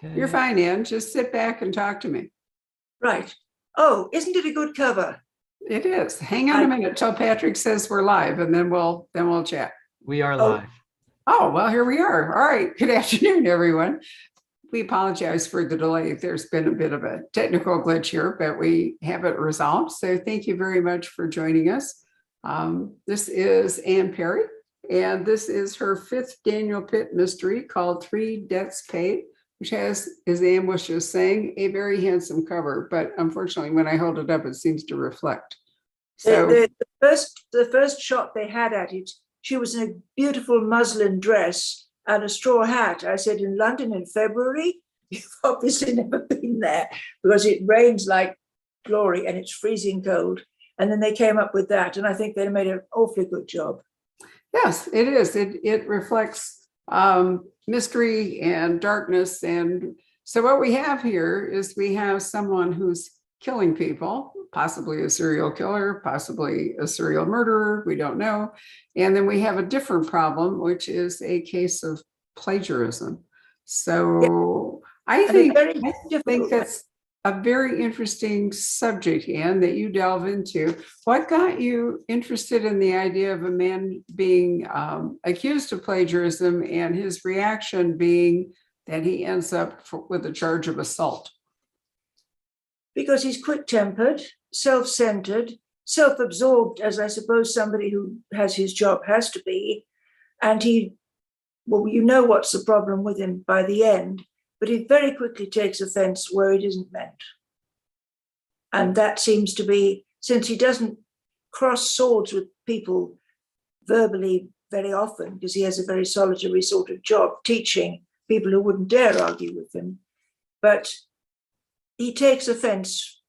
You're fine, Ann. Just sit back and talk to me. Right. Oh, isn't it a good cover? It is. Hang on a minute till Patrick says we're live, and then we'll chat. We are live. Oh, well, here we are. All right. Good afternoon, everyone. We apologize for the delay. There's been a bit of a technical glitch here, but we have it resolved. So thank you very much for joining us. This is Ann Perry, and this is her fifth Daniel Pitt mystery called 3 Debts Paid, which has, as Ann was just saying, a very handsome cover. But unfortunately, when I hold it up, it seems to reflect. So the first shot they had at it, she was in a beautiful muslin dress and a straw hat. I said, in London in February? You've obviously never been there because it rains like glory and it's freezing cold. And then they came up with that. And I think they made an awfully good job. yes, it is. It reflects mystery and darkness. And so what we have here is we have someone who's killing people, possibly a serial killer, possibly a serial murderer, we don't know. And then we have a different problem, which is a case of plagiarism. So I think that's a very interesting subject, Anne, that you delve into. What got you interested in the idea of a man being accused of plagiarism and his reaction being that he ends up with a charge of assault? Because he's quick-tempered, self-centered, self-absorbed, as I suppose somebody who has his job has to be. And you know what's the problem with him by the end, but he very quickly takes offense where it isn't meant. And that seems to be, since he doesn't cross swords with people verbally very often, because he has a very solitary sort of job teaching people who wouldn't dare argue with him. But he takes offense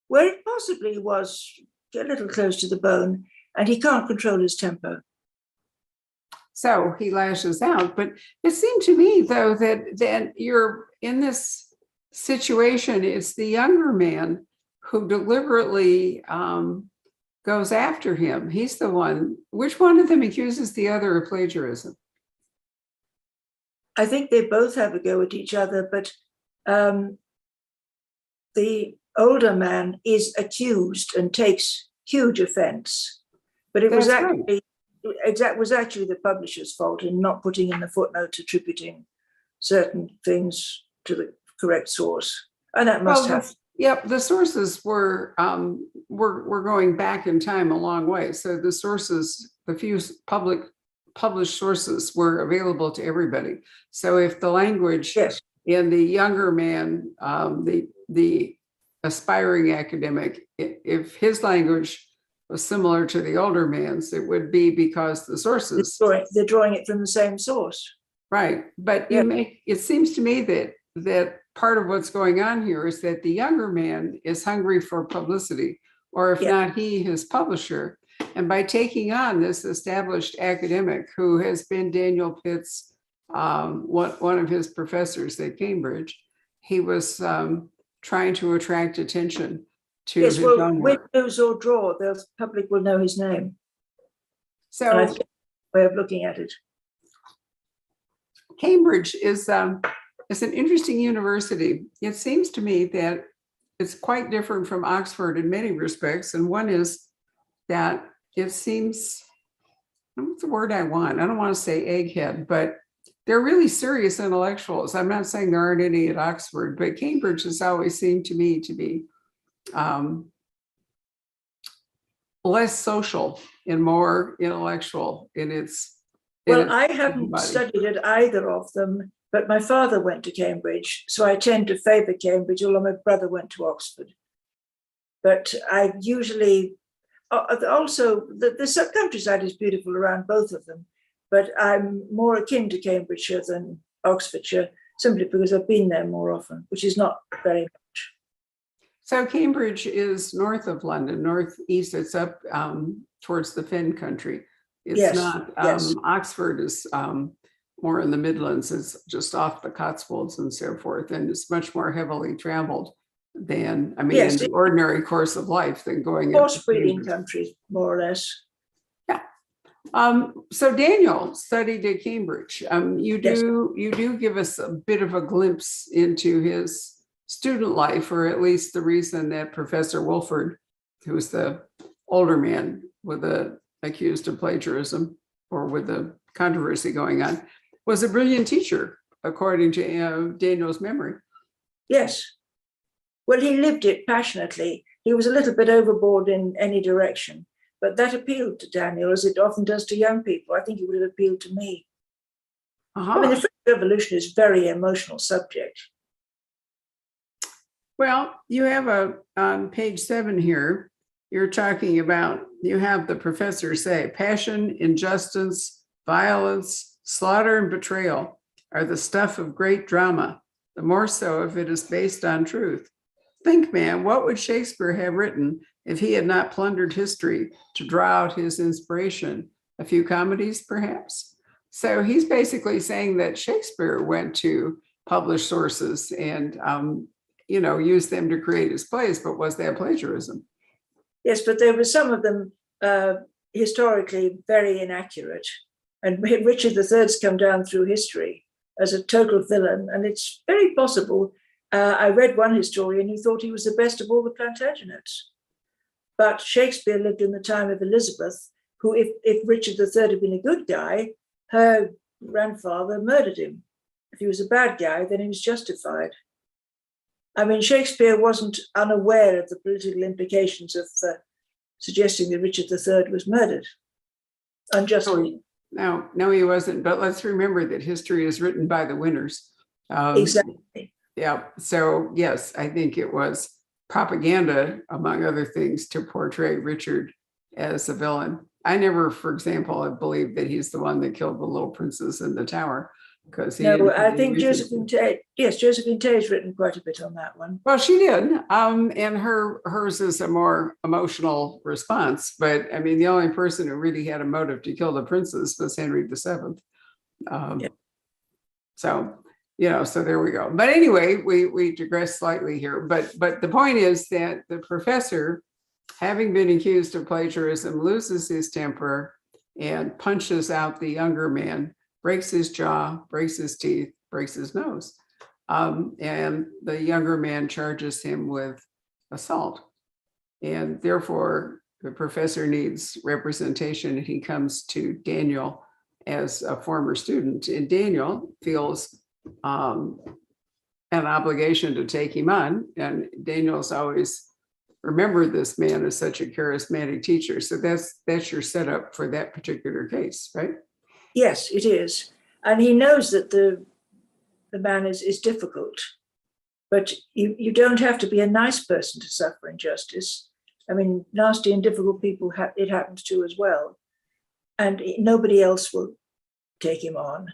where it possibly was a little close to the bone, and he can't control his temper. So he lashes out. But it seemed to me, though, that you're in this situation, it's the younger man who deliberately goes after him. He's the one. Which one of them accuses the other of plagiarism? I think they both have a go at each other, but the older man is accused and takes huge offense. But it was actually the publisher's fault in not putting in the footnote attributing certain things to the correct source, and that must have. Yep, the sources were going back in time a long way. So the sources, the few published sources, were available to everybody. So if the language in the younger man, the aspiring academic, if his language was similar to the older man's, it would be because the sources they're drawing it from the same source, right? But it seems to me that part of what's going on here is that the younger man is hungry for publicity, or if not he, his publisher. And by taking on this established academic who has been Daniel Pitt's one of his professors at Cambridge, he was trying to attract attention to his own work. Win, lose or draw, the public will know his name. So I think way of looking at it. Cambridge is an interesting university. It seems to me that it's quite different from Oxford in many respects. And one is that it seems, what's the word I want? I don't want to say egghead, but they're really serious intellectuals. I'm not saying there aren't any at Oxford, but Cambridge has always seemed to me to be less social and more intellectual in its. I haven't studied at either of them, but my father went to Cambridge, so I tend to favor Cambridge, although my brother went to Oxford. But I usually, also, the countryside is beautiful around both of them, but I'm more akin to Cambridgeshire than Oxfordshire, simply because I've been there more often, which is not very much. So Cambridge is north of London, northeast. It's up towards the Fen country. It's not, Oxford is more in the Midlands. It's just off the Cotswolds and so forth. And it's much more heavily traveled than, in the ordinary course of life than going. Horse breeding country, more or less. Yeah. So Daniel studied at Cambridge. Yes. You do give us a bit of a glimpse into his student life, or at least the reason that Professor Wilford, who's the older man with the accused of plagiarism or with the controversy going on, was a brilliant teacher, according to Daniel's memory. Yes. Well, he lived it passionately. He was a little bit overboard in any direction, but that appealed to Daniel, as it often does to young people. I think it would have appealed to me. I mean, the French Revolution is a very emotional subject. Well, you have on page 7 here, you're talking about, you have the professor say, passion, injustice, violence, slaughter, and betrayal are the stuff of great drama, the more so if it is based on truth. Think, man, what would Shakespeare have written if he had not plundered history to draw out his inspiration? A few comedies, perhaps? So he's basically saying that Shakespeare went to published sources and, used them to create his plays, but was that plagiarism? Yes, but there were some of them historically very inaccurate. And Richard III's come down through history as a total villain. And it's very possible. I read one historian who thought he was the best of all the Plantagenets. But Shakespeare lived in the time of Elizabeth, who, if Richard III had been a good guy, her grandfather murdered him. If he was a bad guy, then he was justified. I mean, Shakespeare wasn't unaware of the political implications of suggesting that Richard III was murdered unjustly. No, he wasn't. But let's remember that history is written by the winners. Exactly. Yeah. So, yes, I think it was propaganda, among other things, to portray Richard as a villain. I never, for example, have believed that he's the one that killed the little princess in the tower. No, I think Josephine Tay's written quite a bit on that one. Well, she did. And hers is a more emotional response. But I mean, the only person who really had a motive to kill the princess was Henry VII. So, so there we go. But anyway, we digress slightly here. But the point is that the professor, having been accused of plagiarism, loses his temper and punches out the younger man, breaks his jaw, breaks his teeth, breaks his nose. And the younger man charges him with assault. And therefore, the professor needs representation, and he comes to Daniel as a former student. And Daniel feels an obligation to take him on. And Daniel's always remembered this man as such a charismatic teacher. So that's your setup for that particular case, right? Yes, it is. And he knows that the man is difficult, but you don't have to be a nice person to suffer injustice. I mean, nasty and difficult people, it happens to as well. And nobody else will take him on.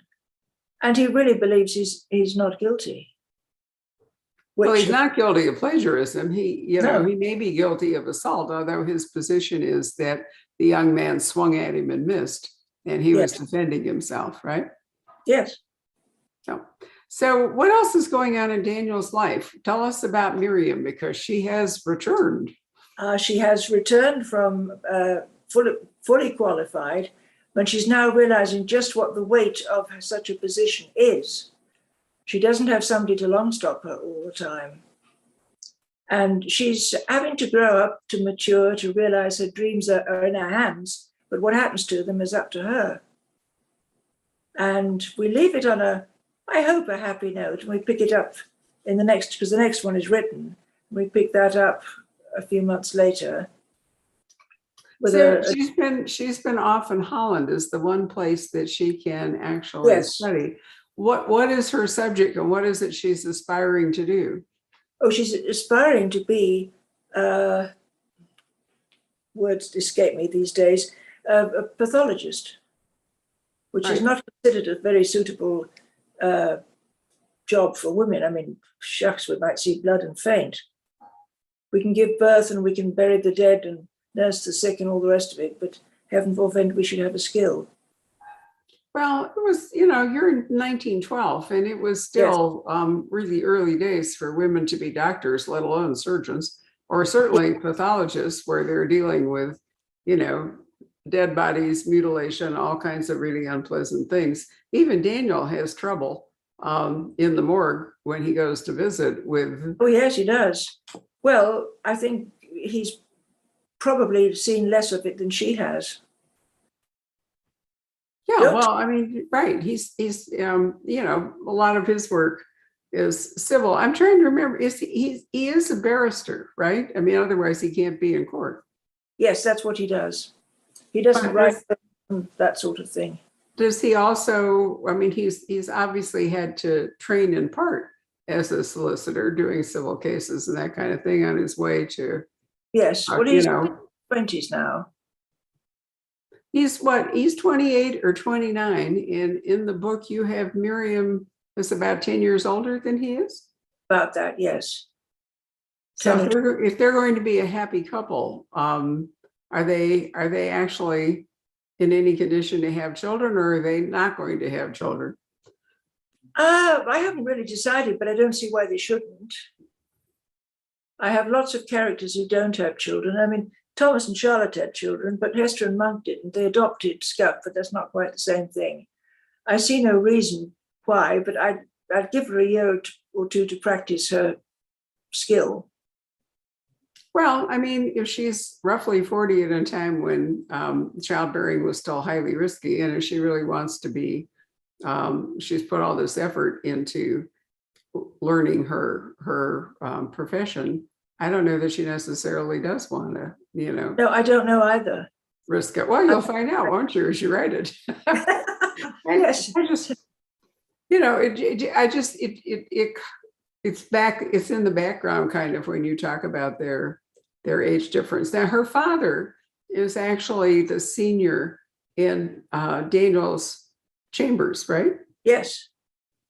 And he really believes he's not guilty. Well, he's not guilty of plagiarism. He may be guilty of assault, although his position is that the young man swung at him and missed. And he was defending himself, right? Yes. So what else is going on in Daniel's life? Tell us about Miriam, because she has returned. She has returned from fully qualified, but she's now realizing just what the weight of such a position is. She doesn't have somebody to long stop her all the time. And she's having to grow up, to mature, to realize her dreams are in her hands. But what happens to them is up to her. And we leave it on I hope, a happy note. And we pick it up in the next, because the next one is written. We pick that up a few months later. She's been off in Holland is the one place that she can actually study. What is her subject, and what is it she's aspiring to do? Oh, she's aspiring to be, words escape me these days, a pathologist, which is not considered a very suitable job for women. I mean, shucks, we might see blood and faint. We can give birth and we can bury the dead and nurse the sick and all the rest of it, but heaven forfend we should have a skill. Well, it was, you're in 1912, and it was still really early days for women to be doctors, let alone surgeons, or certainly pathologists, where they're dealing with, dead bodies, mutilation, all kinds of really unpleasant things. Even Daniel has trouble in the morgue when he goes to visit with. Oh, yes, he does. Well, I think he's probably seen less of it than she has. Yeah, Don't- well, I mean, right. He's you know, a lot of his work is civil. I'm trying to remember, he is a barrister, right? I mean, otherwise he can't be in court. Yes, that's what he does. He doesn't But write that sort of thing. does he also, I mean, he's obviously had to train in part as a solicitor doing civil cases and that kind of thing on his way to, Yes, well, you he's know, 20s now. he's what, he's 28 or 29. And in the book you have Miriam is about 10 years older than he is. About that, yes. So if they're going to be a happy couple, are they actually in any condition to have children, or are they not going to have children? I haven't really decided, but I don't see why they shouldn't. I have lots of characters who don't have children. I mean, Thomas and Charlotte had children, but Hester and Monk didn't. They adopted Scout, but that's not quite the same thing. I see no reason why, but I'd give her a year or two to practice her skill. Well, I mean, if she's roughly 40 at a time when childbearing was still highly risky, and if she really wants to be, she's put all this effort into learning her profession. I don't know that she necessarily does want to, you know. No, I don't know either. Risk it. Well, you'll find out, won't you, as you write it? Yes. I just, you know, it's back. It's in the background, kind of, when you talk about their age difference. Now, her father is actually the senior in Daniel's chambers, right? Yes.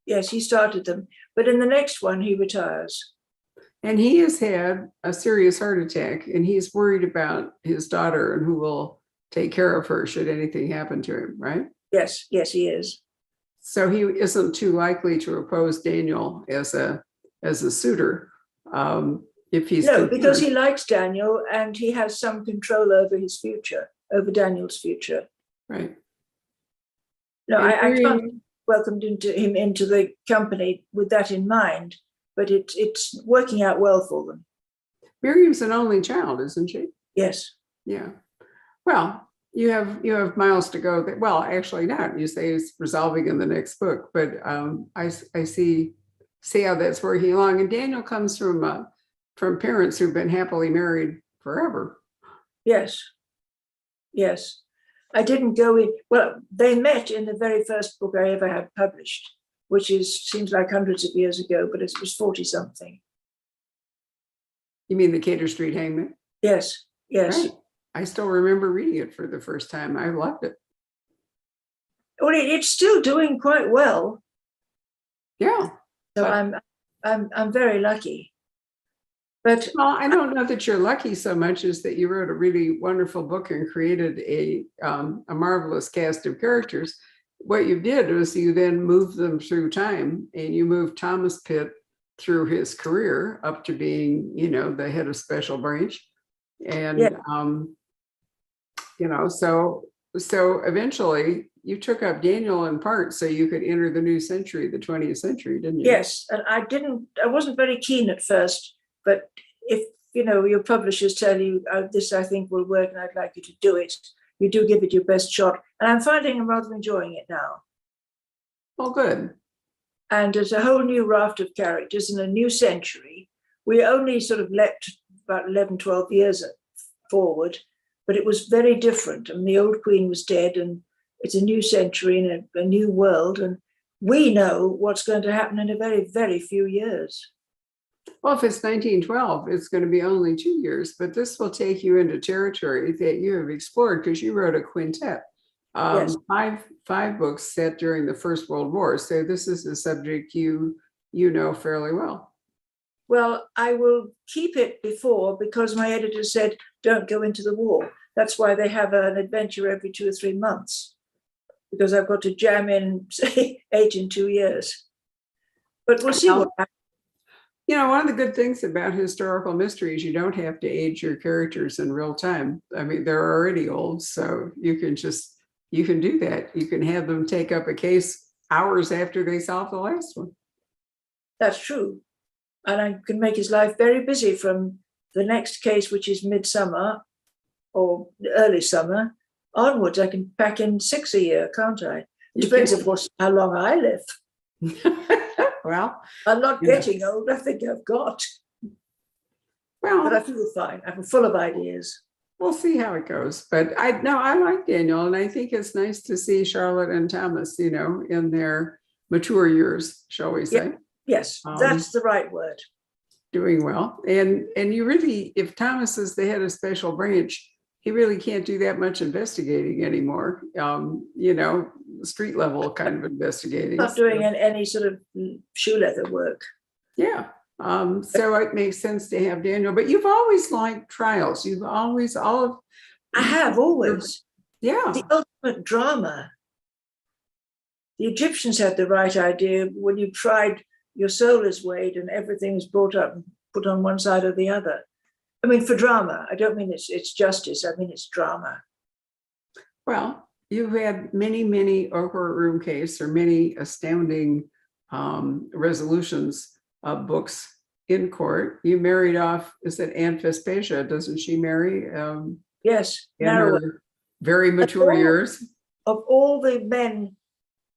Yes, he started them. But in the next one, he retires. And he has had a serious heart attack, and he's worried about his daughter and who will take care of her should anything happen to him, right? Yes, yes, he is. So he isn't too likely to oppose Daniel as a suitor. If he's no, because he likes Daniel and he has some control over his future, over Daniel's future. Right. No, I can't welcome him into the company with that in mind, but it's working out well for them. Miriam's an only child, isn't she? Yes. Yeah. Well, you have miles to go. Well, actually not. You say it's resolving in the next book, but I see how that's working along. And Daniel comes from parents who've been happily married forever. Yes. Yes. I didn't go in. Well, they met in the very first book I ever had published, which seems like hundreds of years ago, but it was 40 something. You mean the Cater Street Hangman? Yes. Yes. Right. I still remember reading it for the first time. I loved it. Well, it's still doing quite well. Yeah. So I'm very lucky. But well, I don't know that you're lucky so much as that you wrote a really wonderful book and created a marvelous cast of characters. What you did was you then moved them through time, and you moved Thomas Pitt through his career up to being, you know, the head of special branch. And, yeah. You know, so eventually you took up Daniel in part so you could enter the new century, the 20th century, didn't you? Yes. And I wasn't very keen at first, but if, you know, your publishers tell you this, I think will work and I'd like you to do it, you do give it your best shot. And I'm finding I'm rather enjoying it now. Oh, good. And there's a whole new raft of characters in a new century. We only sort of leapt about 11, 12 years forward, but it was very different. I mean, the old queen was dead and it's a new century and a new world. And we know what's going to happen in a very, very few years. Well, if it's 1912, it's going to be only 2 years, but this will take you into territory that you have explored because you wrote a quintet. Yes. Five books set during the First World War. So this is a subject you know fairly well. Well, I will keep it before because my editor said, don't go into the war. That's why they have an adventure every 2 or 3 months, because I've got to jam in, say, 8 in 2 years. But we'll see what happens. One of the good things about historical mysteries, you don't have to age your characters in real time. I mean, they're already old, so you can do that. You can have them take up a case hours after they solve the last one. That's true. And I can make his life very busy from the next case, which is midsummer or early summer onwards. I can pack in 6 a year, can't I? It depends, of course, how long I live. Well, I'm not getting old. I think I've got. But I feel fine. I'm full of ideas. We'll see how it goes. But I like Daniel, and I think it's nice to see Charlotte and Thomas, in their mature years, shall we say. Yes, that's the right word. Doing well. And you really, if Thomas is the head of special branch, he really can't do that much investigating anymore. Street level kind of investigating. Not doing any sort of shoe leather work. Yeah. So it makes sense to have Daniel, but you've always liked trials. You've always, I have always. Yeah. The ultimate drama. The Egyptians had the right idea when you tried your soul is weighed and everything is brought up and put on one side or the other. I mean, for drama. I don't mean it's justice. I mean, it's drama. Well, you've had many, many courtroom case or many astounding resolutions of books in court. You married off, is it Aunt Vespasia? Doesn't she marry? Yes. In her very mature years. Of all the men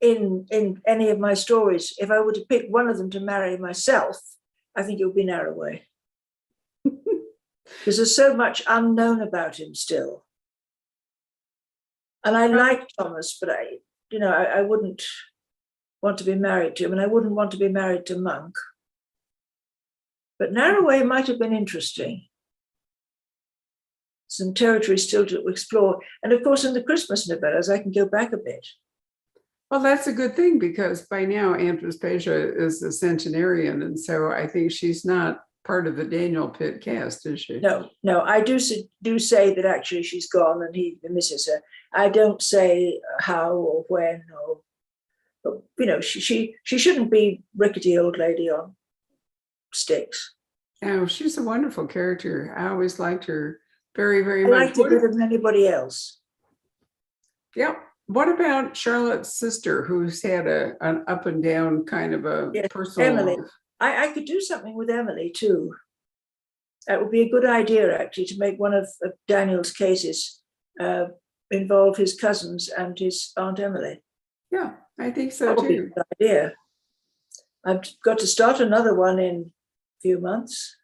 in any of my stories, if I were to pick one of them to marry myself, I think it would be Narroway. Because there's so much unknown about him still. And I like Thomas, but I wouldn't want to be married to him, and I wouldn't want to be married to Monk. But Narroway might have been interesting. Some territory still to explore. And of course, in the Christmas novellas, I can go back a bit. Well, that's a good thing, because by now Aunt Vespasia is a centenarian, and so I think she's not part of the Daniel Pitt cast, is she? No, I do say that actually she's gone and he misses her. I don't say how or when, but she shouldn't be rickety old lady on sticks. Oh, she's a wonderful character. I always liked her very, very much. I liked her better than anybody else. Yep. What about Charlotte's sister, who's had an up and down kind of a personal Emily. life? I could do something with Emily too. That would be a good idea, actually, to make one of Daniel's cases involve his cousins and his Aunt Emily. Yeah, I think so that would too. Be a good idea. I've got to start another one in a few months.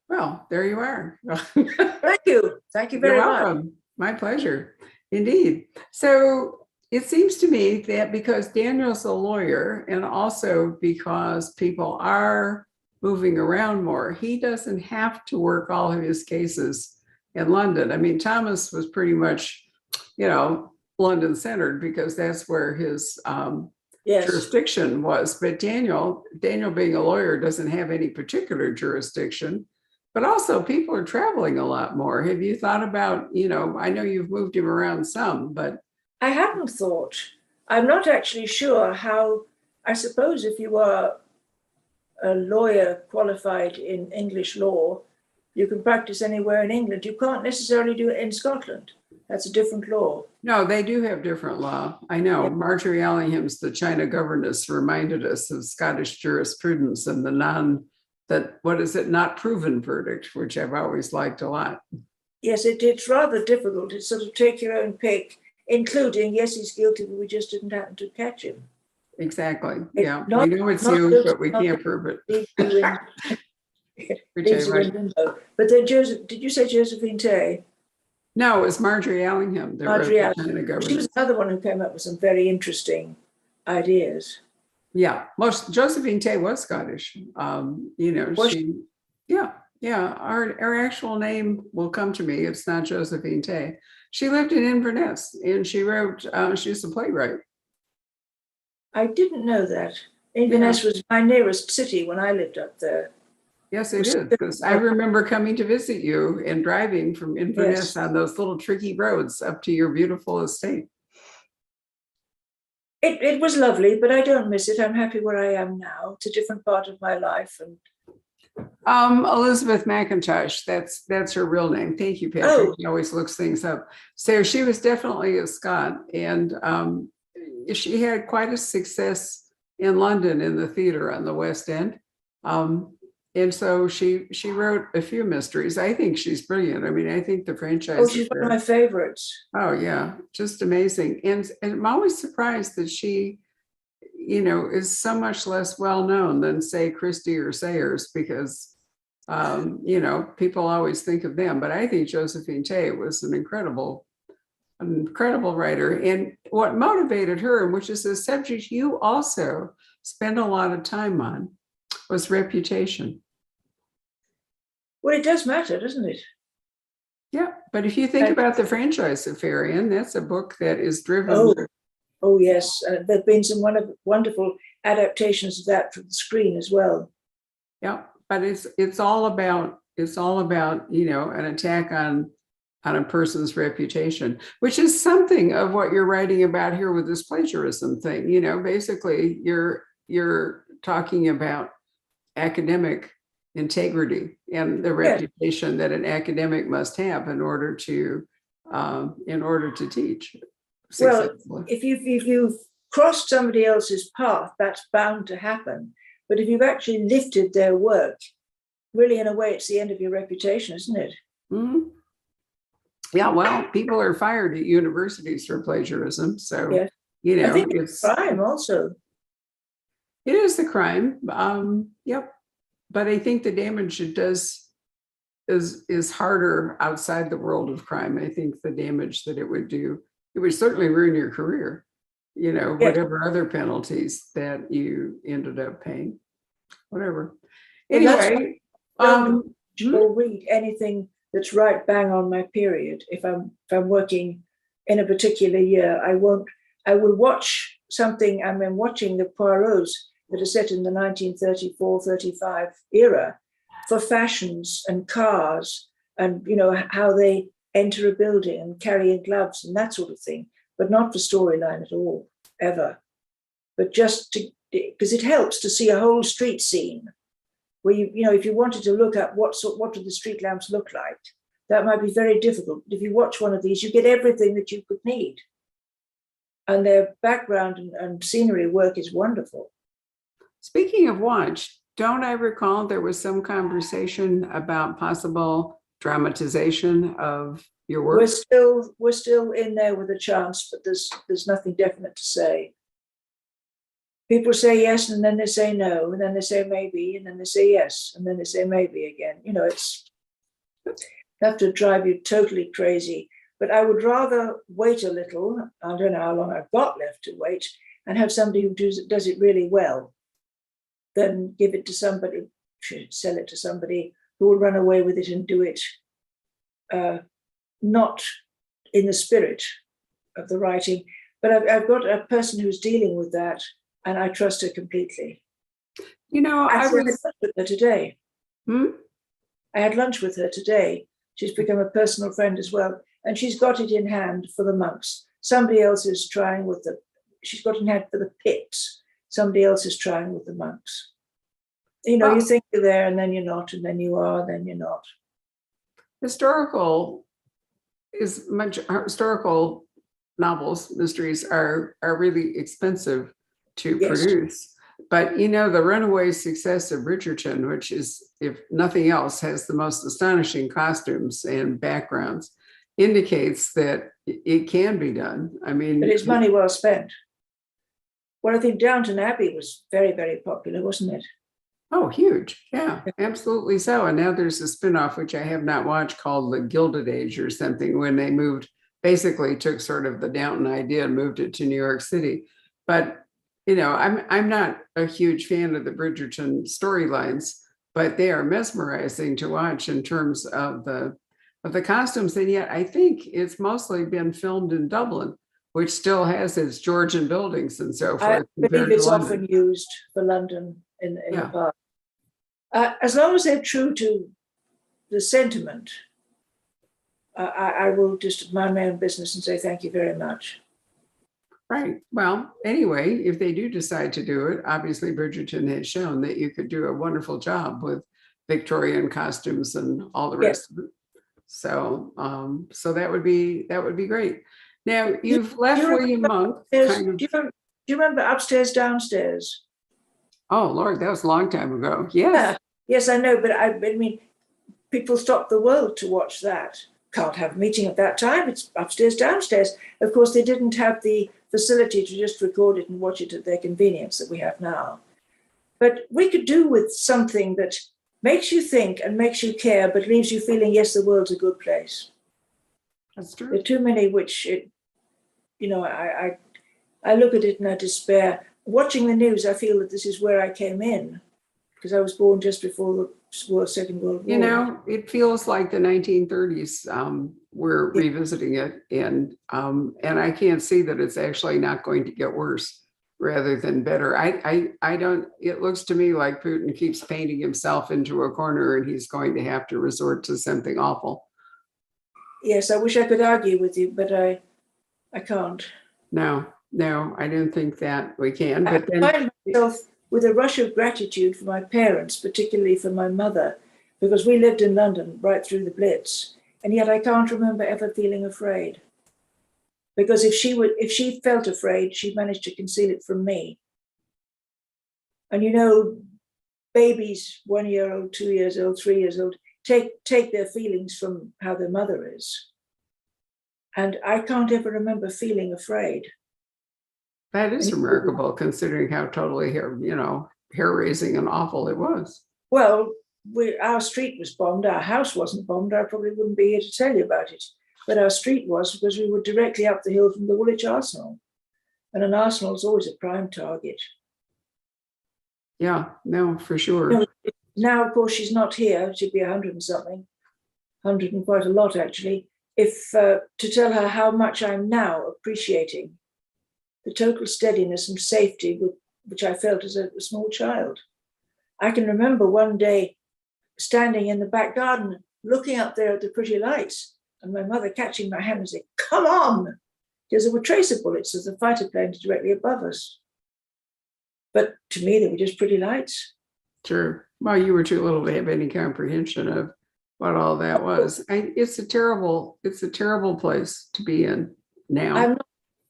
Well, there you are. Thank you. Thank you very You're welcome. much. My pleasure. Indeed. So it seems to me that because Daniel's a lawyer, and also because people are moving around more, he doesn't have to work all of his cases in London. I mean, Thomas was pretty much, London centered, because that's where his jurisdiction was. But Daniel being a lawyer doesn't have any particular jurisdiction. But also people are traveling a lot more. Have you thought about, I know you've moved him around some, but I hadn't thought. I'm not actually sure how. I suppose if you are a lawyer qualified in English law, you can practice anywhere in England. You can't necessarily do it in Scotland. That's a different law. No, they do have different law. I know. Yeah. Marjorie Allingham's The China Governess reminded us of Scottish jurisprudence and the not proven verdict, which I've always liked a lot. Yes, it's rather difficult. It's sort of take your own pick, including, yes, he's guilty, but we just didn't happen to catch him. Exactly. Yeah. We know it's you, but we can't prove it. But then did you say Josephine Tay? No, it was Marjorie Allingham. She was another one who came up with some very interesting ideas. Yeah, Josephine Tay was Scottish. Our actual name will come to me. It's not Josephine Tay. She lived in Inverness, and she wrote. She's a playwright. I didn't know that. Inverness was my nearest city when I lived up there. Yes, it is, because I remember coming to visit you and driving from Inverness on those little tricky roads up to your beautiful estate. It was lovely, but I don't miss it. I'm happy where I am now. It's a different part of my life. And Elizabeth McIntosh, that's her real name. Thank you, Patrick. Oh, She always looks things up. So she was definitely a Scot, and she had quite a success in London in the theater on the West End. And so she wrote a few mysteries. I think she's brilliant. I mean, I think the oh, franchise is she's one of there. my favorites. Oh yeah, just amazing. And I'm always surprised that she, is so much less well known than say Christie or Sayers, because people always think of them. But I think Josephine Tey was an incredible writer. And what motivated her, which is a subject you also spend a lot of time on, was reputation. Well, it does matter, doesn't it? Yeah, but if you think And- about The Franchise of Farian, that's a book that is driven. Oh yes, there've been some wonderful adaptations of that from the screen as well. Yeah, but it's all about an attack on a person's reputation, which is something of what you're writing about here with this plagiarism thing. Basically you're talking about academic integrity and the reputation that an academic must have in order to teach successfully. Well, if you've crossed somebody else's path, that's bound to happen. But if you've actually lifted their work, really, in a way, it's the end of your reputation, isn't it? Mm-hmm. Yeah, well, people are fired at universities for plagiarism. So, yes. I think it's crime also. It is a crime. Yep. But I think the damage it does is harder outside the world of crime. I think the damage that it would do, it would certainly ruin your career, whatever other penalties that you ended up paying, whatever. Anyway, or read anything that's right bang on my period. If I'm working in a particular year, I will watch something. I mean, watching the Poirots that are set in the 1934-35 era for fashions and cars and, how they enter a building and carry in gloves and that sort of thing, but not for storyline at all, ever. But just because it helps to see a whole street scene where if you wanted to look at what do the street lamps look like, that might be very difficult. If you watch one of these, you get everything that you could need. And their background and scenery work is wonderful. Speaking of watch, don't I recall there was some conversation about possible dramatization of your work? We're still in there with a chance, but there's nothing definite to say. People say yes, and then they say no, and then they say maybe, and then they say yes, and then they say maybe again. It's enough to drive you totally crazy. But I would rather wait a little. I don't know how long I've got left to wait, and have somebody who does it really well, than give it to somebody, sell it to somebody who will run away with it and do it not in the spirit of the writing. But I've got a person who's dealing with that, and I trust her completely. I had lunch with her today. I had lunch with her today. She's become a personal friend as well, and she's got it in hand for the monks. Somebody else is trying with she's got it in hand for the Pitts. Somebody else is trying with the monks. You think you're there, and then you're not, and then you are, then you're not. Historical novels, mysteries are really expensive to produce. But the runaway success of Bridgerton, which is, if nothing else, has the most astonishing costumes and backgrounds, indicates that it can be done. I mean, but it's money well spent. Well, I think Downton Abbey was very, very popular, wasn't it? Oh, huge. Yeah, absolutely so. And now there's a spinoff, which I have not watched, called The Gilded Age or something, when they basically took sort of the Downton idea and moved it to New York City. But, I'm not a huge fan of the Bridgerton storylines, but they are mesmerizing to watch in terms of the costumes. And yet I think it's mostly been filmed in Dublin, which still has its Georgian buildings and so forth. I believe it's often used for London in the past. As long as they're true to the sentiment, I will just mind my own business and say thank you very much. Right. Well, anyway, if they do decide to do it, obviously Bridgerton has shown that you could do a wonderful job with Victorian costumes and all the Yeah. rest of it. So, so that would be great. Now you've left William Monk kind of. Do you remember Upstairs, Downstairs? Oh Lord, that was a long time ago. Yes. Yeah. Yes, I know, but I mean, people stopped the world to watch that. Can't have a meeting at that time. It's Upstairs, Downstairs. Of course, they didn't have the facility to just record it and watch it at their convenience that we have now. But we could do with something that makes you think and makes you care, but leaves you feeling, yes, the world's a good place. That's true. There are too many which, I look at it and I despair. Watching the news, I feel that this is where I came in, because I was born just before the Second World War. You know, it feels like the 1930s. We're revisiting it, and I can't see that it's actually not going to get worse rather than better. I don't. It looks to me like Putin keeps painting himself into a corner, and he's going to have to resort to something awful. Yes, I wish I could argue with you, but I can't. No, I don't think that we can. But I find myself with a rush of gratitude for my parents, particularly for my mother, because we lived in London right through the Blitz, and yet I can't remember ever feeling afraid. Because if she felt afraid, she managed to conceal it from me. And you know, babies, 1 year old, 2 years old, 3 years old, take their feelings from how their mother is. And I can't ever remember feeling afraid. that is remarkable, considering how totally hair-raising and awful it was. Well, our street was bombed. Our house wasn't bombed. I probably wouldn't be here to tell you about it. But our street was, because we were directly up the hill from the Woolwich Arsenal. And an arsenal is always a prime target. Yeah, no, for sure. Now, of course, she's not here. She'd be 100 and something, 100 and quite a lot, actually. If to tell her how much I'm now appreciating the total steadiness and safety which I felt as a small child. I can remember one day standing in the back garden, looking up there at the pretty lights, and my mother catching my hand and saying, "Come on!" Because there were tracer bullets as the fighter planes directly above us. But to me, they were just pretty lights. Sure. Well, you were too little to have any comprehension of what all that was. It's a terrible place to be in now. I'm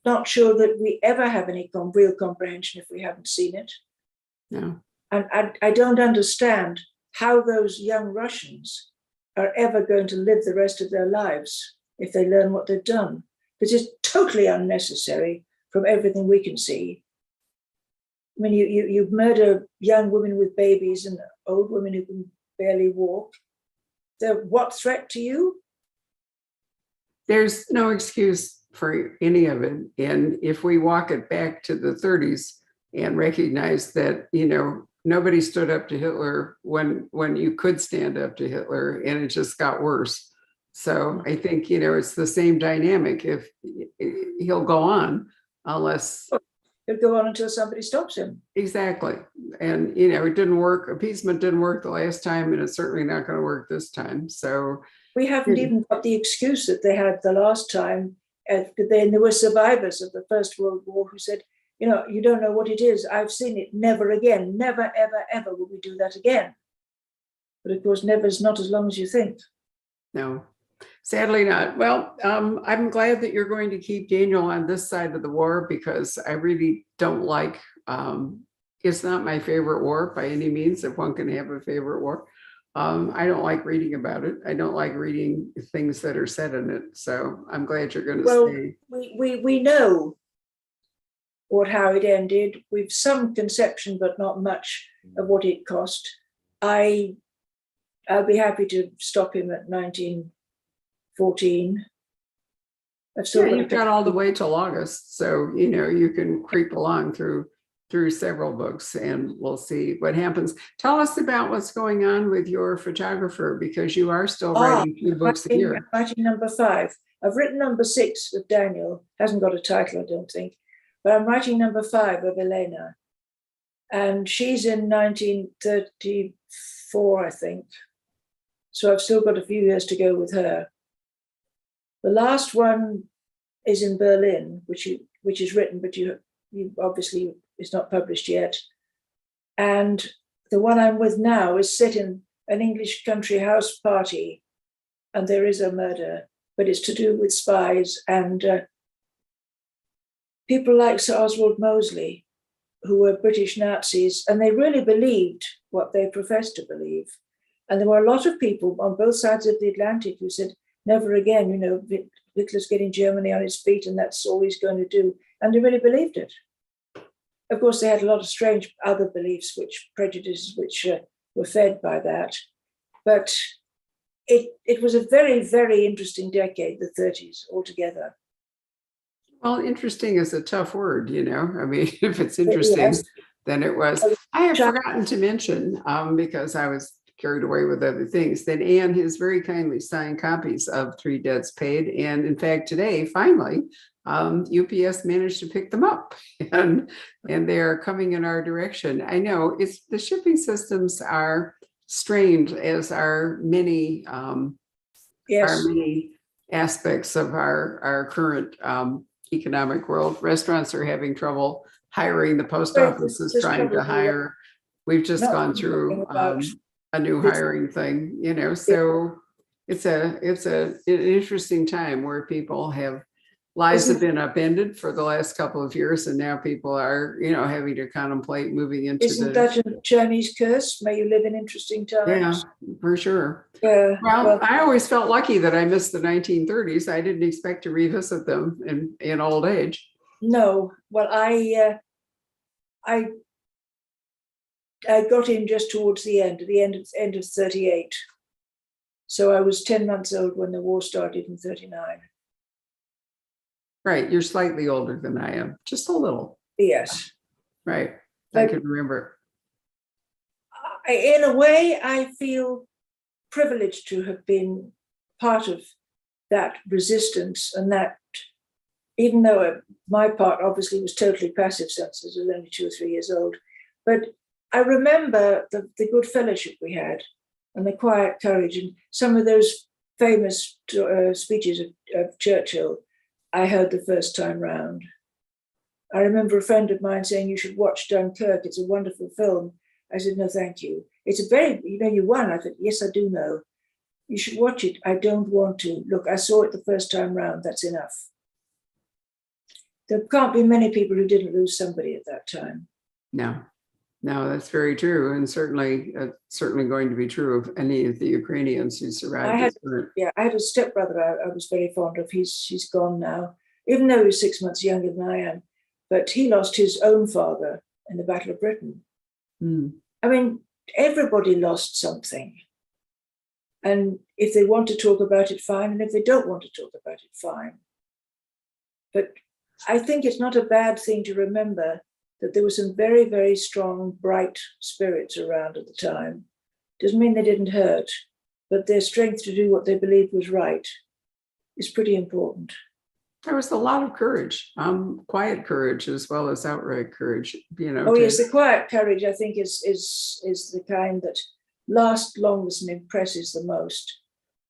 not sure that we ever have any real comprehension if we haven't seen it. No. And I don't understand how those young Russians are ever going to live the rest of their lives if they learn what they've done. Because it's totally unnecessary from everything we can see. I mean, you murder young women with babies and old women who can barely walk. They're what threat to you? There's no excuse for any of it. And if we walk it back to the 30s and recognize that, nobody stood up to Hitler when you could stand up to Hitler, and it just got worse. So I think, it's the same dynamic. If he'll go on unless He'll go on until somebody stops him. Exactly. And, it didn't work. Appeasement didn't work the last time, and it's certainly not going to work this time. So we haven't even got the excuse that they had the last time. There were survivors of the First World War who said, you don't know what it is. I've seen it. Never again. Never, ever, ever will we do that again. But of course, never is not as long as you think. No, sadly not. Well, I'm glad that you're going to keep Daniel on this side of the war, because I really don't like, it's not my favorite war by any means, if one can have a favorite war. I don't like reading about it. I don't like reading things that are said in it. So I'm glad you're going to stay. We know how it ended. We've some conception, but not much of what it cost. I'll be happy to stop him at 1914. You've got all the way till August, so you can creep along through several books, and we'll see what happens. Tell us about what's going on with your photographer, because you are still writing 2 books a year. I'm writing number 5. I've written number 6 with Daniel. Hasn't got a title, I don't think. But I'm writing number 5 of Elena. And she's in 1934, I think. So I've still got a few years to go with her. The last one is in Berlin, which is written, but you obviously it's not published yet. And the one I'm with now is set in an English country house party, and there is a murder, but it's to do with spies and people like Sir Oswald Mosley, who were British Nazis, and they really believed what they professed to believe. And there were a lot of people on both sides of the Atlantic who said, never again, you know, Hitler's getting Germany on its feet and that's all he's going to do. And they really believed it. Of course, they had a lot of strange other beliefs, prejudices, which were fed by that. But it was a very, very interesting decade, the 30s altogether. Well, interesting is a tough word, you know. I mean, if it's interesting, Yes. then it was. I have forgotten to mention, because I was carried away with other things, that Anne has very kindly signed copies of Three Debts Paid. And in fact, today, finally, UPS managed to pick them up and they are coming in our direction. I know it's the shipping systems are strained, as are many Yes. aspects of our current economic world. Restaurants are having trouble hiring. The post office is trying to hire. We've just gone through a new hiring thing, you know, so it's an interesting time where lives have been upended for the last couple of years, and now people are, you know, having to contemplate moving into Isn't that a Chinese curse? May you live in interesting times. Yeah, for sure. Yeah. Well, I always felt lucky that I missed the 1930s. I didn't expect to revisit them in old age. No, well, I got in just towards the end of 38. So I was 10 months old when the war started in 39. Right, you're slightly older than I am, just a little. Yes. Right, I can remember. In a way, I feel privileged to have been part of that resistance, and that, even though my part obviously was totally passive since I was only 2 or 3 years old, but I remember the good fellowship we had and the quiet courage, and some of those famous speeches of Churchill I heard the first time round. I remember a friend of mine saying, you should watch Dunkirk, it's a wonderful film. I said, no, thank you. It's a very, you know, you won. I said, yes, I do know. You should watch it. I don't want to. Look, I saw it the first time round, that's enough. There can't be many people who didn't lose somebody at that time. No, that's very true, and certainly going to be true of any of the Ukrainians who survived. I had a stepbrother I was very fond of. He's gone now, even though he was 6 months younger than I am. But he lost his own father in the Battle of Britain. I mean, everybody lost something. And if they want to talk about it, fine. And if they don't want to talk about it, fine. But I think it's not a bad thing to remember that there were some very, very strong, bright spirits around at the time. Doesn't mean they didn't hurt, but their strength to do what they believed was right is pretty important. There was a lot of courage, quiet courage as well as outright courage, you know. Oh, yes, the quiet courage, I think, is the kind that lasts longest and impresses the most.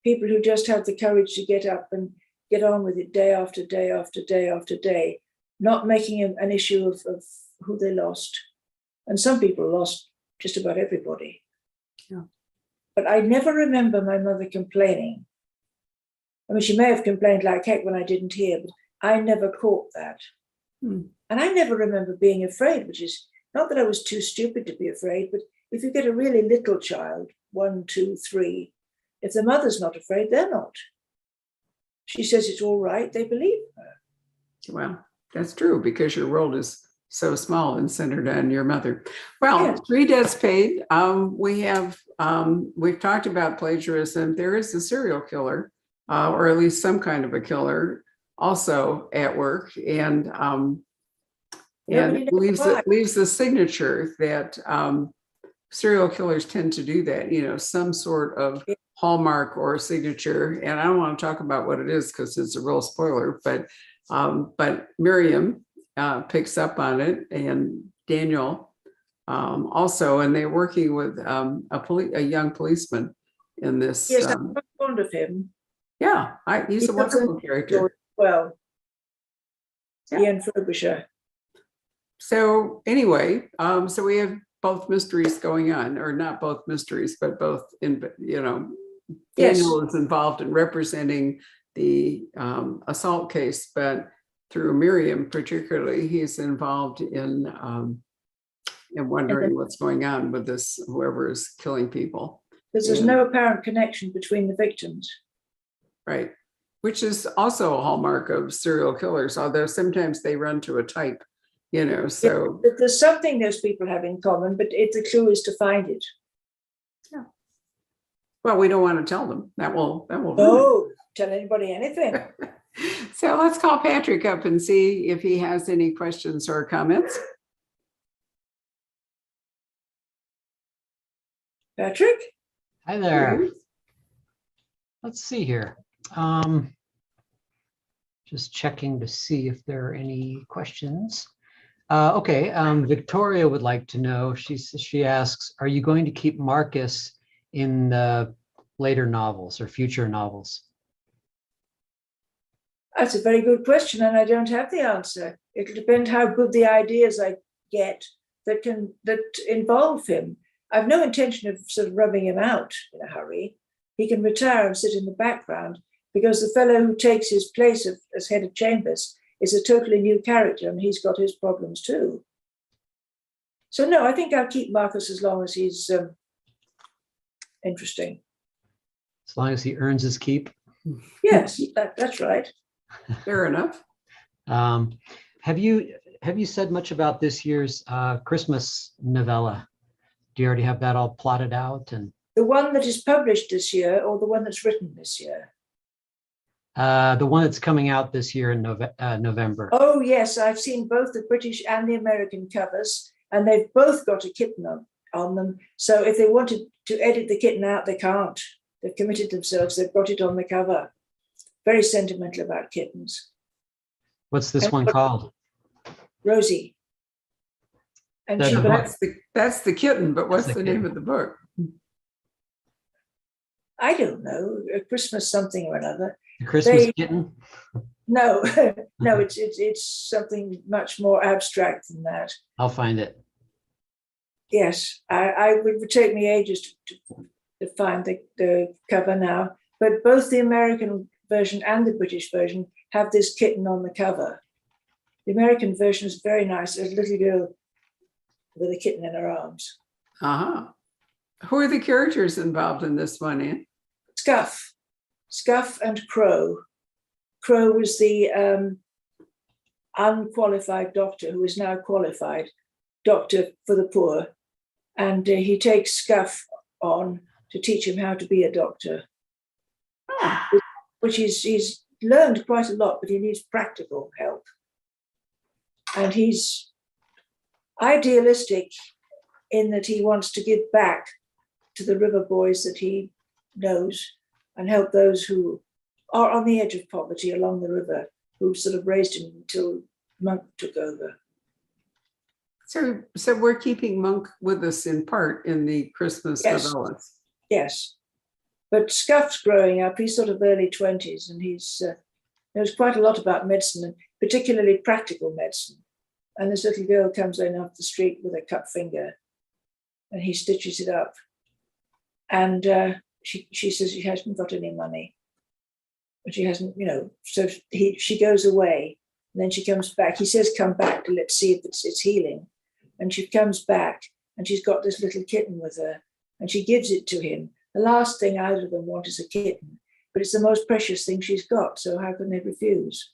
People who just have the courage to get up and get on with it day after day after day after day, not making an issue of who they lost. And some people lost just about everybody. Yeah. But I never remember my mother complaining. I mean, she may have complained like heck when I didn't hear, but I never caught that. And I never remember being afraid, which is not that I was too stupid to be afraid, but if you get a really little child, 1, 2, 3, if the mother's not afraid, they're not. She says it's all right, they believe her. Well, that's true, because your world is so small and centered on your mother. Well, yes. 3 Debts Paid. We've talked about plagiarism. There is a serial killer, or at least some kind of a killer, also at work, and leaves a signature that serial killers tend to do that. You know, some sort of hallmark or signature. And I don't want to talk about what it is because it's a real spoiler. But Miriam picks up on it, and Daniel also, and they're working with a young policeman in this. Yes, I'm fond of him. Yeah, he's a wonderful character. Well, yeah. Ian Frobisher. So anyway, so we have both mysteries going on, or not both mysteries, but both in, Yes. Daniel is involved in representing the assault case, but through Miriam particularly, he's involved in wondering what's going on with this, whoever is killing people. Because there's no apparent connection between the victims. Right. Which is also a hallmark of serial killers, although sometimes they run to a type, so. There's something those people have in common, but the clue is to find it. Yeah. Well, we don't want to tell them. That will. Oh, tell anybody anything. So let's call Patrick up and see if he has any questions or comments. Patrick? Hi there. Let's see here. Just checking to see if there are any questions. Okay, Victoria would like to know, she asks, are you going to keep Marcus in the later novels or future novels? That's a very good question, and I don't have the answer. It'll depend how good the ideas I get that involve him. I've no intention of sort of rubbing him out in a hurry. He can retire and sit in the background, because the fellow who takes his place as head of chambers is a totally new character, and he's got his problems too. So no, I think I'll keep Marcus as long as he's interesting. As long as he earns his keep? Yes, that's right. Fair enough. Have you said much about this year's Christmas novella? Do you already have that all plotted out? And the one that is published this year, or the one that's written this year? The one that's coming out this year in November. Oh yes, I've seen both the British and the American covers, and they've both got a kitten on them. So if they wanted to edit the kitten out, they can't. They've committed themselves. They've got it on the cover. Very sentimental about kittens. What's this one called? Rosie. And that's the kitten, but what's the name of the book? I don't know. A Christmas something or another. The Christmas kitten? No, no, it's something much more abstract than that. I'll find it. Yes, I would take me ages to find the cover now, but both the American version and the British version have this kitten on the cover. The American version is very nice. There's a little girl with a kitten in her arms. Uh-huh. Who are the characters involved in this one, Anne? Scuff and Crow. Crow was the unqualified doctor who is now qualified doctor for the poor. And he takes Scuff on to teach him how to be a doctor. Which he's learned quite a lot, but he needs practical help. And he's idealistic in that he wants to give back to the river boys that he knows and help those who are on the edge of poverty along the river, who sort of raised him until Monk took over. So we're keeping Monk with us in part in the Christmas novellas. Yes. But Scuff's growing up. He's sort of early 20s, and he's knows quite a lot about medicine, and particularly practical medicine. And this little girl comes in off the street with a cut finger, and he stitches it up. And she says she hasn't got any money, but she hasn't, so she goes away, and then she comes back. He says, come back, let's see if it's healing. And she comes back, and she's got this little kitten with her, and she gives it to him. The last thing either of them want is a kitten, but it's the most precious thing she's got, so how can they refuse?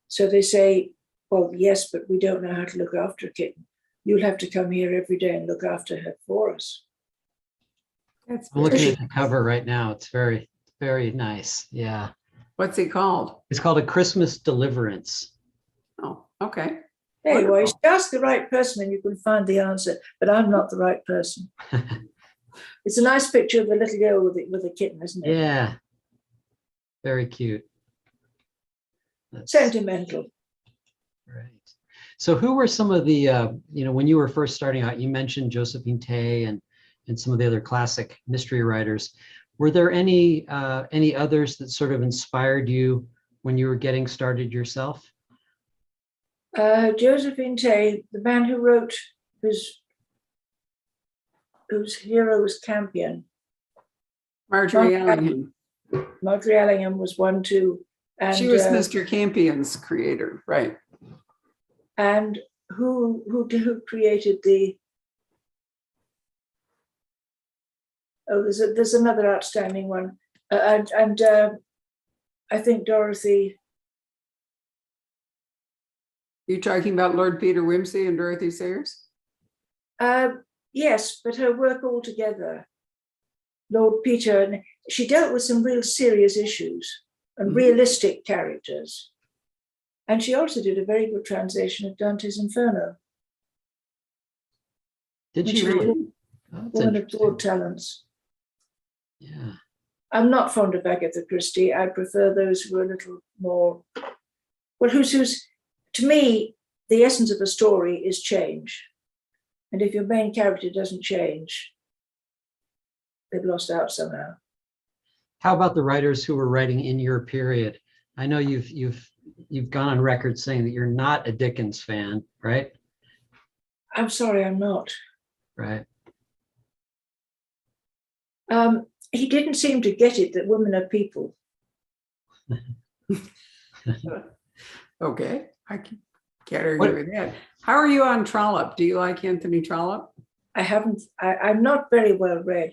So they say, well, yes, but we don't know how to look after a kitten. You'll have to come here every day and look after her for us. I'm looking at the cover right now. It's very, very nice. Yeah. What's it called? It's called A Christmas Deliverance. Oh, okay. Anyway, you ask the right person and you can find the answer, but I'm not the right person. It's a nice picture of the little girl with a kitten, isn't it? Yeah. Very cute. Sentimental. Right. So who were some of the, when you were first starting out, you mentioned Josephine Tey and some of the other classic mystery writers. Were there any others that sort of inspired you when you were getting started yourself? Josephine Tey, the man who wrote whose hero was Campion. Marjorie Allingham. Marjorie Allingham was one too. And She was Mr. Campion's creator, right? And who created the? Oh, there's another outstanding one, and I think Dorothy. You're talking about Lord Peter Wimsey and Dorothy Sayers? Yes, but her work altogether, Lord Peter, and she dealt with some real serious issues and realistic characters. And she also did a very good translation of Dante's Inferno. Did she really? Oh, that's Woman of interesting. broad talents. Yeah. I'm not fond of Agatha Christie. I prefer those who are a little more, well, who's to me, the essence of a story is change. And if your main character doesn't change, they've lost out somehow. How about the writers who were writing in your period? I know you've gone on record saying that you're not a Dickens fan, right? I'm sorry, I'm not. Right. He didn't seem to get it that women are people. Okay, I can't argue with that. How are you on Trollope? Do you like Anthony Trollope? I'm not very well read.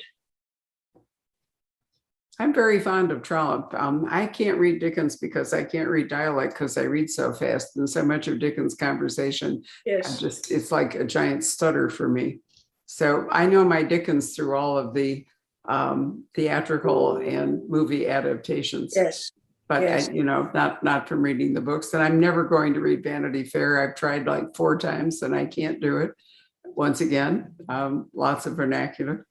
I'm very fond of Trollope. I can't read Dickens because I can't read dialect because I read so fast, and so much of Dickens' conversation, Yes. it's like a giant stutter for me. So I know my Dickens through all of the theatrical and movie adaptations. Yes. But yes. Not from reading the books. And I'm never going to read Vanity Fair. I've tried like 4 times and I can't do it. Once again, lots of vernacular.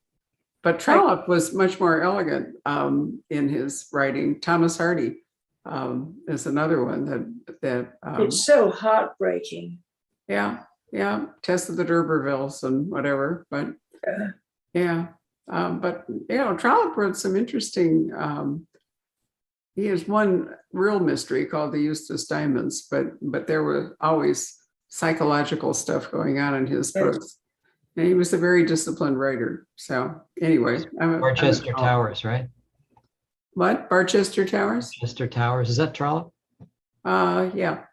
But Trollope was much more elegant in his writing. Thomas Hardy is another one that it's so heartbreaking. Yeah. Test of the D'Urbervilles and whatever. But Trollope wrote some interesting. He has one real mystery called the Eustace Diamonds, but there was always psychological stuff going on in his books. And he was a very disciplined writer. So anyway, Barchester Towers, right? What? Barchester Towers? Barchester Towers. Is that Trollope? Yeah.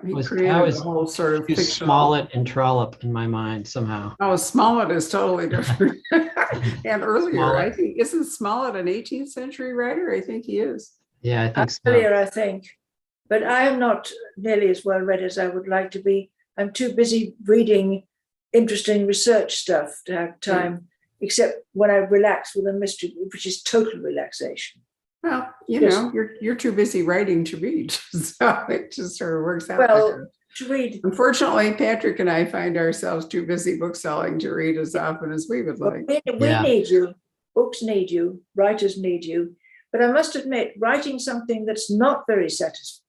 He Was created a whole sort of fictional. Smollett and Trollope in my mind somehow. Oh, Smollett is totally different. And earlier, Smollett. I think, isn't Smollett an 18th century writer? I think he is. Yeah, I think so. Earlier, I think. But I am not nearly as well read as I would like to be. I'm too busy reading interesting research stuff to have time, except when I relax with a mystery, which is total relaxation. Well, you're too busy writing to read. So it just sort of works out. Well, to read. Unfortunately, Patrick and I find ourselves too busy bookselling to read as often as we would like. We need you. Books need you. Writers need you. But I must admit, writing something that's not very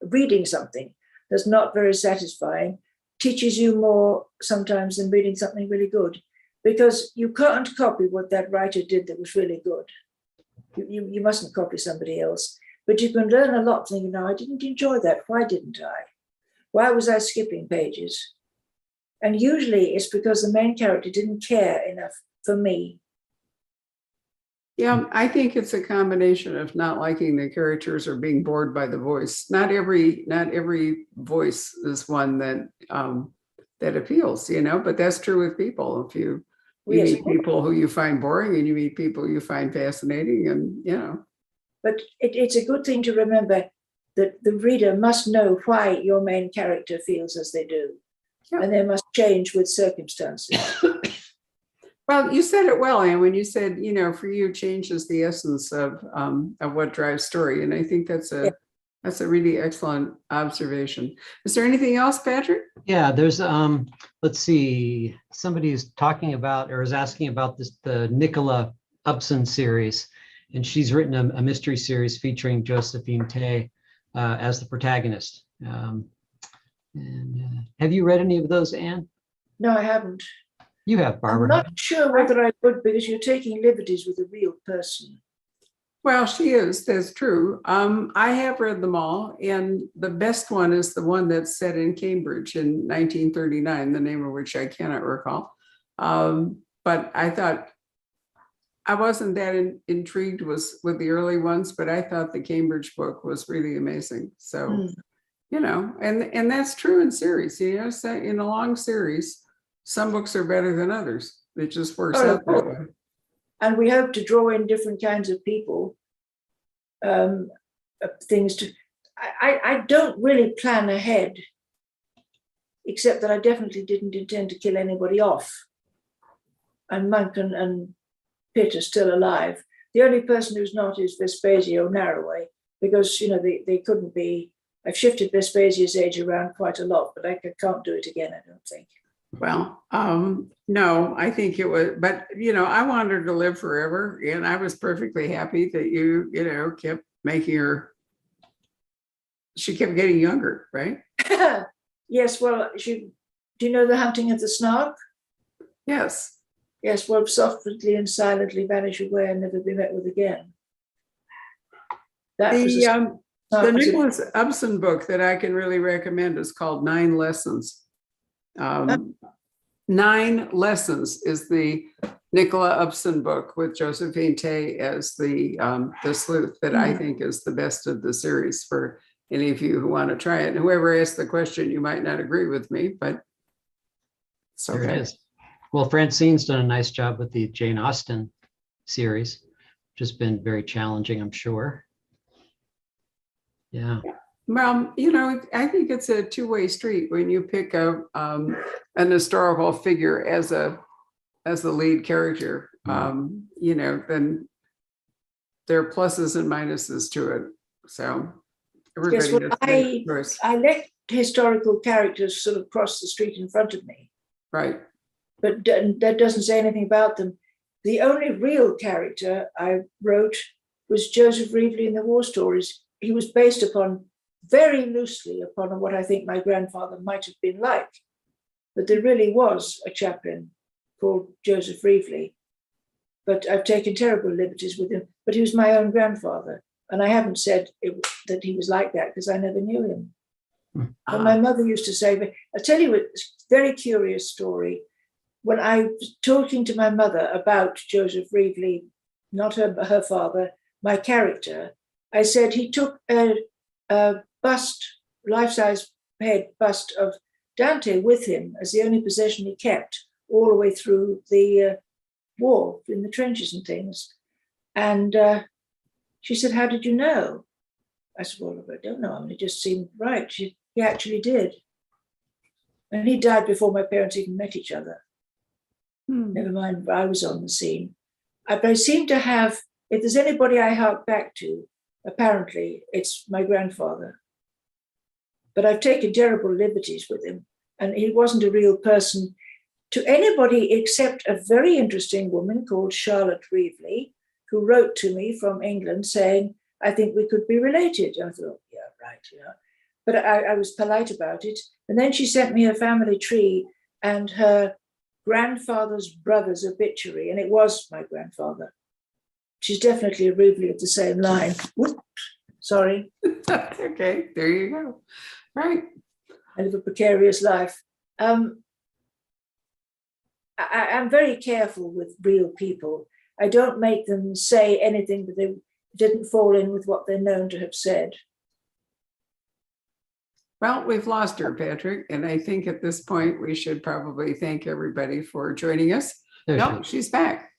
reading something that's not very satisfying teaches you more sometimes than reading something really good, because you can't copy what that writer did that was really good. You mustn't copy somebody else, but you can learn a lot thinking, no, I didn't enjoy that. Why didn't I? Why was I skipping pages? And usually it's because the main character didn't care enough for me. Yeah, I think it's a combination of not liking the characters or being bored by the voice. Not every voice is one that appeals, but that's true with people. If you meet people who you find boring and you meet people you find fascinating, and But it's a good thing to remember that the reader must know why your main character feels as they do, and they must change with circumstances. Well, you said it well, Anne, when you said, for you, change is the essence of what drives story. And I think that's a really excellent observation. Is there anything else, Patrick? Yeah, there's, let's see, somebody's talking about or is asking about the Nicola Upson series. And she's written a mystery series featuring Josephine Tey as the protagonist. Have you read any of those, Anne? No, I haven't. You have, Barbara. I'm not sure whether I would, because you're taking liberties with a real person. Well, she is. That's true. I have read them all, and the best one is the one that's set in Cambridge in 1939, the name of which I cannot recall. But I thought I wasn't that intrigued with the early ones, but I thought the Cambridge book was really amazing. So, Mm. and that's true in series. So in a long series, some books are better than others. It just works Oh, out that way. And we hope to draw in different kinds of people, things to. I don't really plan ahead, except that I definitely didn't intend to kill anybody off. And Monk and Pitt are still alive. The only person who's not is Vespasia or Narroway, because they couldn't be. I've shifted Vespasia's age around quite a lot, but I can't do it again, I don't think. Well, no, I think it was, but I wanted her to live forever, and I was perfectly happy that you kept making her. She kept getting younger, right? Yes, well, do you know The Hunting of the Snark? Yes. Yes, well, softly and silently vanish away and never be met with again. That was the Nicholas Upson book that I can really recommend is called 9 Lessons. 9 Lessons is the Nicola Upson book with Josephine Tay as the sleuth that I think is the best of the series for any of you who want to try it. And whoever asked the question, you might not agree with me, but it's okay. There it is. Well, Francine's done a nice job with the Jane Austen series, which has been very challenging, I'm sure. Yeah. Well, I think it's a two-way street when you pick an historical figure as the lead character. Then there are pluses and minuses to it. So everybody yes, well, I let historical characters sort of cross the street in front of me. Right. But that doesn't say anything about them. The only real character I wrote was Joseph Reevely in the War Stories. He was based very loosely upon what I think my grandfather might have been like. But there really was a chaplain called Joseph Reevely. But I've taken terrible liberties with him. But he was my own grandfather. And I haven't said that he was like that because I never knew him. But my mother used to say, but I'll tell you a very curious story. When I was talking to my mother about Joseph Reevely, not her father, my character, I said he took a bust, life-size head bust of Dante with him as the only possession he kept all the way through the war in the trenches and things. And she said, "How did you know?" I said, "Well, I don't know. I mean, it just seemed right." He actually did. And he died before my parents even met each other. Never mind, I was on the scene. But I seem to have, if there's anybody I hark back to, apparently it's my grandfather. But I've taken terrible liberties with him, and he wasn't a real person to anybody except a very interesting woman called Charlotte Reevely, who wrote to me from England saying, "I think we could be related." And I thought, yeah, right, But I was polite about it. And then she sent me her family tree and her grandfather's brother's obituary, and it was my grandfather. She's definitely a Reevely of the same line. Whoops, sorry. Okay, there you go. Right. I live a precarious life. I'm very careful with real people. I don't make them say anything that they didn't fall in with what they're known to have said. Well, we've lost her, Patrick, and I think at this point we should probably thank everybody for joining us. No, she's back.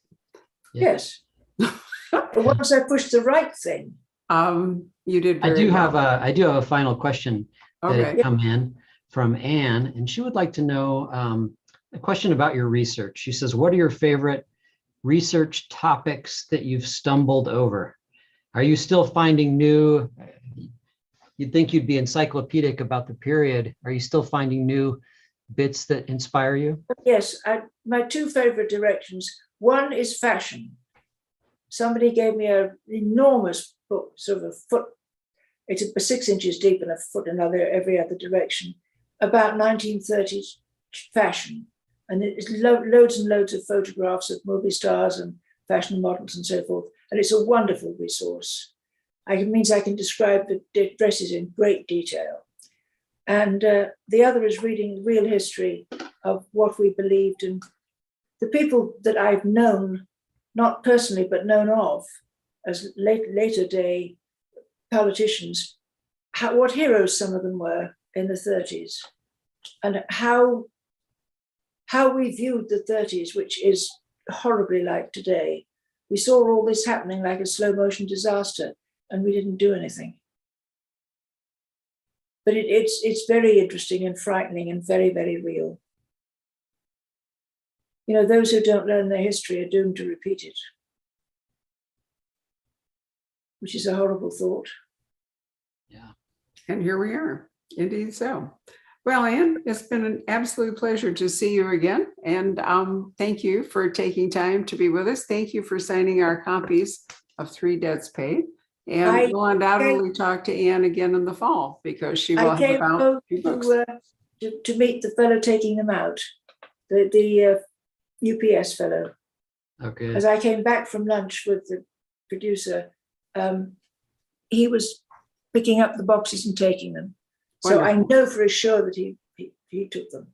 Yes. But once I pushed the right thing. You did. I do have a final question that Okay. had come in from Anne, and she would like to know a question about your research. She says, "What are your favorite research topics that you've stumbled over? Are you still finding new? You'd think you'd be encyclopedic about the period. Are you still finding new bits that inspire you?" Yes, my two favorite directions. One is fashion. Somebody gave me an enormous book, sort of a foot, it's 6 inches deep and a foot another every other direction, about 1930s fashion. And it's loads and loads of photographs of movie stars and fashion models and so forth. and it's a wonderful resource. It means I can describe the dresses in great detail. And the other is reading real history of what we believed, and the people that I've known, not personally, but known of as later day politicians, what heroes some of them were in the 30s, and how we viewed the 30s, which is horribly like today. We saw all this happening like a slow motion disaster, and we didn't do anything. But it's very interesting and frightening and very, very real. You know, those who don't learn their history are doomed to repeat it, which is a horrible thought. Yeah. And here we are. Indeed so. Well, Anne, it's been an absolute pleasure to see you again. And thank you for taking time to be with us. Thank you for signing our copies of Three Debts Paid. And we'll undoubtedly talk to Anne again in the fall, because she will have about 2 books. To meet the fellow taking them out, the UPS fellow. Okay. As I came back from lunch with the producer, he was picking up the boxes and taking them. So Wonderful. I know for sure that he took them.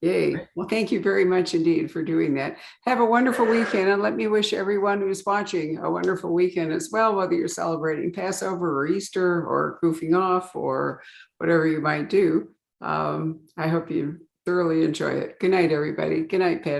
Yay. Well, thank you very much indeed for doing that. Have a wonderful weekend, and let me wish everyone who's watching a wonderful weekend as well, whether you're celebrating Passover or Easter or goofing off or whatever you might do. I hope you thoroughly enjoy it. Good night, everybody. Good night, Pat.